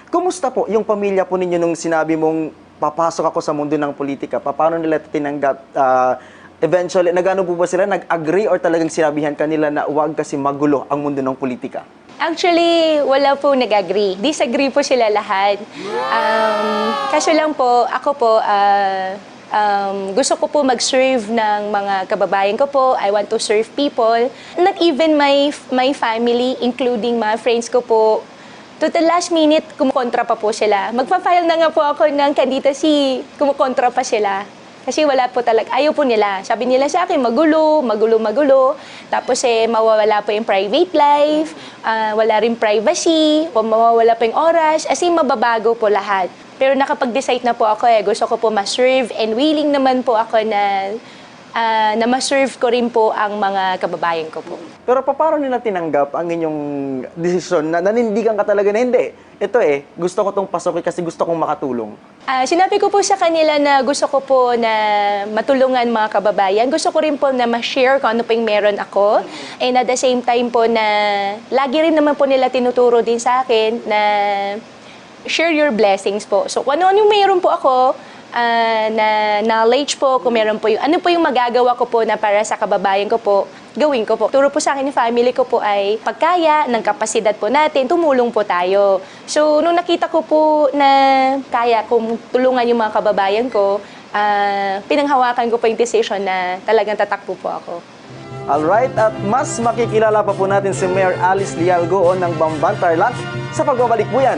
Kumusta po yung pamilya po ninyo nung sinabi mong papasok ako sa mundo ng politika? Paano nila ito tinanggap? Eventually, nagano po ba sila? Nag-agree or talagang sinabihan kanila na huwag kasi magulo ang mundo ng politika? Actually, wala po nag-agree. Disagree po sila lahat. Kaso lang po, ako po, gusto ko po mag-serve ng mga kababayan ko po. I want to serve people. Not even my family, including mga friends ko po. To the last minute, kumukontra pa po sila. Magpa-file na nga po ako ng candidacy, kumukontra pa sila. Kasi wala po talaga, ayaw po nila. Sabi nila sa akin, magulo. Tapos mawawala po yung private life, wala rin privacy, mawawala po yung oras, as in mababago po lahat. Pero nakapag-decide na po ako gusto ko po ma-serve and willing naman po ako na ma-serve ko rin po ang mga kababayan ko po. Pero paano nila tinanggap ang inyong desisyon na nanindigan ka talaga na hindi? Ito gusto ko tong pasukin kasi gusto kong makatulong. Sinabi ko po sa kanila na gusto ko po na matulungan mga kababayan. Gusto ko rin po na ma-share kung ano po yung meron ako. And at the same time po na lagi rin naman po nila tinuturo din sa akin na share your blessings po. So kung ano yung meron po ako, na knowledge po, kung meron po yung, ano po yung magagawa ko po na para sa kababayan ko po, gawin ko po. Turo po sa akin ni family ko po ay pagkaya ng kapasidad po natin, tumulong po tayo. So, nung nakita ko po na kaya kong tulungan yung mga kababayan ko, pinanghawakan ko po yung decision na talagang tatakbo po ako. Alright, at mas makikilala pa po natin si Mayor Alice Lialgo ng Bamban Tarlac sa pagbabalik po yan